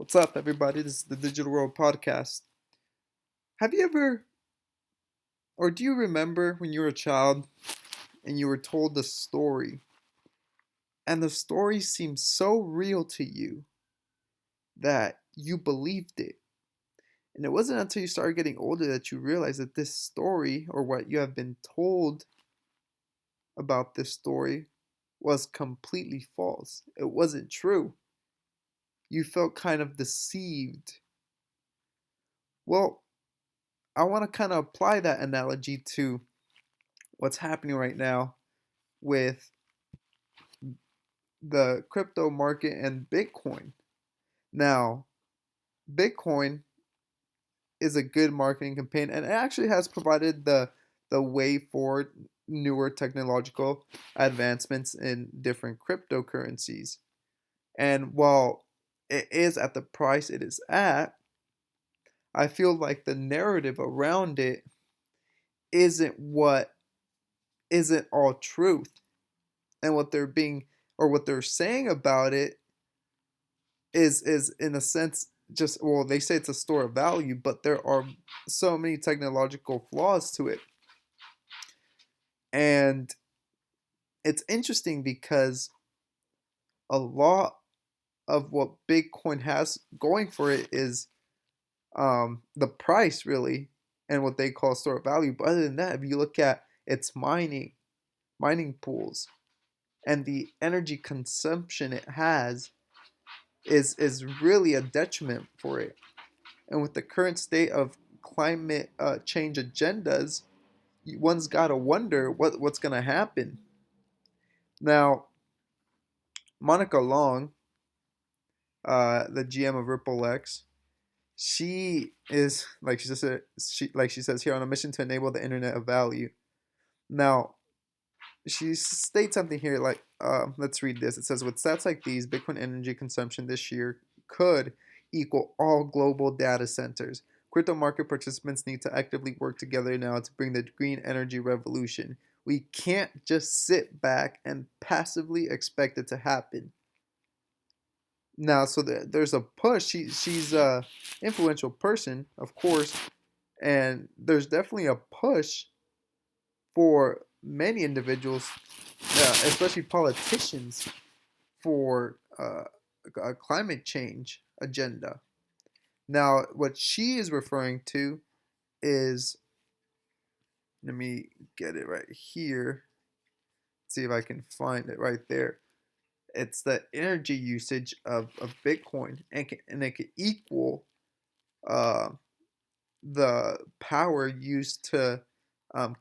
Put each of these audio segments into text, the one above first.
What's up, everybody? This is the Digital World Podcast. Have you ever, or do you remember when you were a child and you were told a story, and the story seemed so real to you that you believed it? And it wasn't until you started getting older that you realized that this story, or what you have been told about this story, was completely false. It wasn't true. You felt kind of deceived. Well, I want to kind of apply that analogy to what's happening right now with the crypto market and Bitcoin. Now, Bitcoin is a good marketing campaign and it actually has provided the way for newer technological advancements in different cryptocurrencies. And while it is at the price it is at, I feel like the narrative around it isn't all truth. And what they're saying about it is in a sense just, well, they say it's a store of value, but there are so many technological flaws to it. And it's interesting because a lot of what Bitcoin has going for it is the price, really, and what they call store of value. But other than that, if you look at its mining pools and the energy consumption it has is really a detriment for it. And with the current state of climate change agendas, one's got to wonder what's going to happen. Now, Monica Long, the GM of RippleX, she is like she says here, on a mission to enable the internet of value. Now, she states something here like, let's read this. It says, with stats like these, Bitcoin energy consumption this year could equal all global data centers. Crypto market participants need to actively work together now to bring the green energy revolution. We can't just sit back and passively expect it to happen. Now, so there's a push. She's a influential person, of course, and there's definitely a push for many individuals, especially politicians, for a climate change agenda. Now, what she is referring to is, let me get it right here. See if I can find it right there. It's the energy usage of Bitcoin, and it can equal uh, the power used to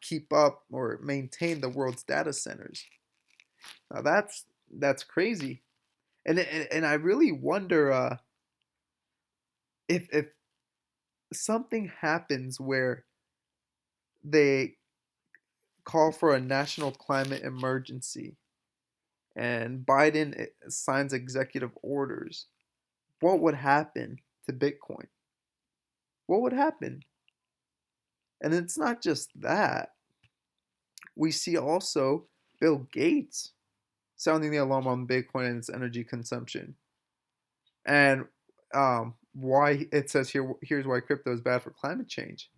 keep up or maintain the world's data centers. Now that's crazy, and I really wonder if something happens where they call for a national climate emergency and Biden signs executive orders, what would happen to Bitcoin? What would happen? And it's not just that. We see also Bill Gates sounding the alarm on Bitcoin and its energy consumption. And why it says here, here's why crypto is bad for climate change.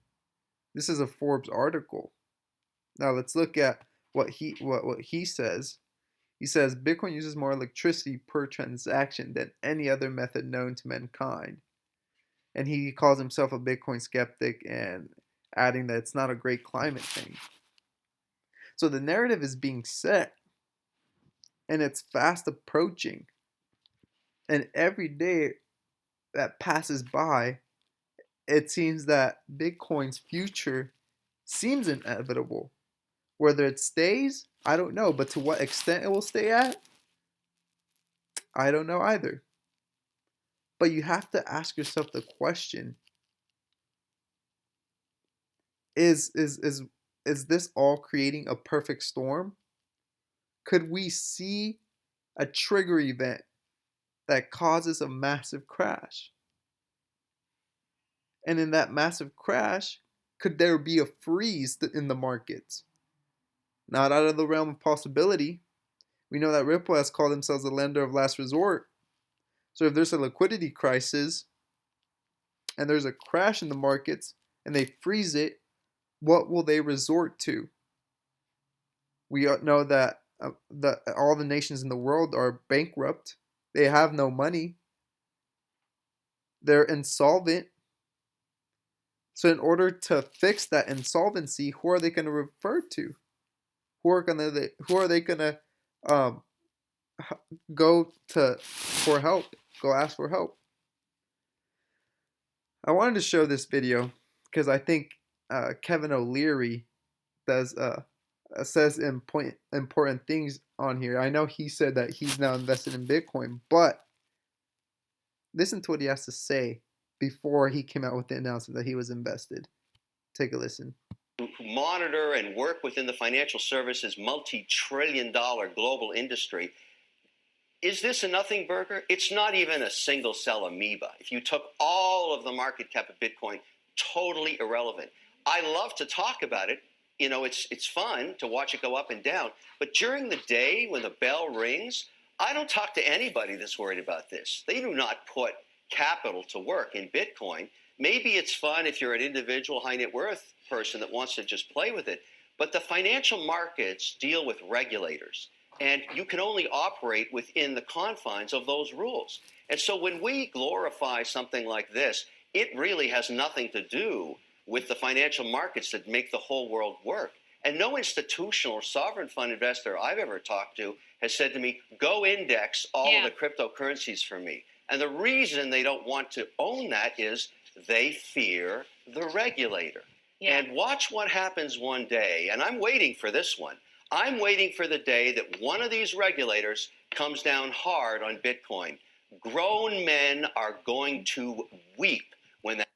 This is a Forbes article. Now let's look at what he says. He says Bitcoin uses more electricity per transaction than any other method known to mankind. And he calls himself a Bitcoin skeptic and adding that it's not a great climate thing. So the narrative is being set and it's fast approaching. And every day that passes by, it seems that Bitcoin's future seems inevitable. Whether it stays, I don't know, but to what extent it will stay at, I don't know either. But you have to ask yourself the question, is this all creating a perfect storm? Could we see a trigger event that causes a massive crash? And in that massive crash, could there be a freeze in the markets? Not out of the realm of possibility. We know that Ripple has called themselves the lender of last resort. So if there's a liquidity crisis and there's a crash in the markets and they freeze it, what will they resort to? We know that all the nations in the world are bankrupt. They have no money. They're insolvent. So in order to fix that insolvency, who are they going to refer to? Who are they going to um, go to for help? Go ask for help. I wanted to show this video because I think Kevin O'Leary does says important things on here. I know he said that he's now invested in Bitcoin, but listen to what he has to say before he came out with the announcement that he was invested. Take a listen. Who monitor and work within the financial services multi-trillion-dollar global industry. Is this a nothing burger? It's not even a single cell amoeba. If you took all of the market cap of Bitcoin, totally irrelevant. I love to talk about it. You know, it's fun to watch it go up and down. But during the day when the bell rings, I don't talk to anybody that's worried about this. They do not put capital to work in Bitcoin. Maybe it's fun if you're an individual high net worth person that wants to just play with it. But the financial markets deal with regulators. And you can only operate within the confines of those rules. And so when we glorify something like this, it really has nothing to do with the financial markets that make the whole world work. And no institutional or sovereign fund investor I've ever talked to has said to me, go index all of the cryptocurrencies for me. And the reason they don't want to own that is they fear the regulator. And watch what happens one day. And I'm waiting for this one. I'm waiting for the day that one of these regulators comes down hard on Bitcoin. Grown men are going to weep when that.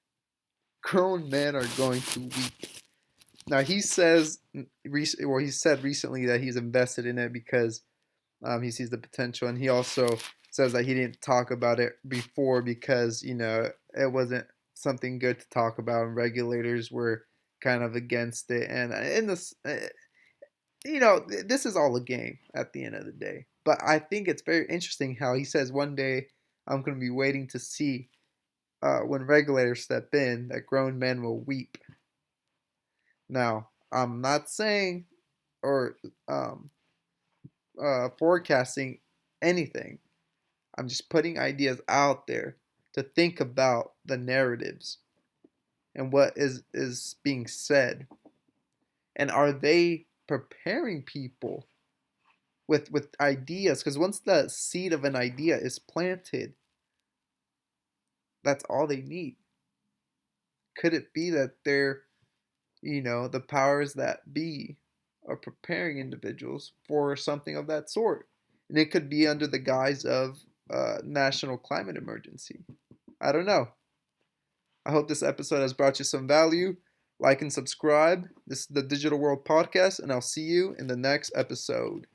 Grown men are going to weep. Now he says, well, he said recently that he's invested in it because he sees the potential, and he also says that he didn't talk about it before because it wasn't something good to talk about, and regulators were kind of against it. And in this, this is all a game at the end of the day. But I think it's very interesting how he says one day I'm going to be waiting to see when regulators step in that grown men will weep. Now, I'm not saying or forecasting anything. I'm just putting ideas out there to think about the narratives and what is being said. And are they preparing people with ideas? Because once the seed of an idea is planted, that's all they need. Could it be that they're, the powers that be are preparing individuals for something of that sort? And it could be under the guise of national climate emergency. I don't know. I hope this episode has brought you some value. Like and subscribe. This is the Digital World Podcast, and I'll see you in the next episode.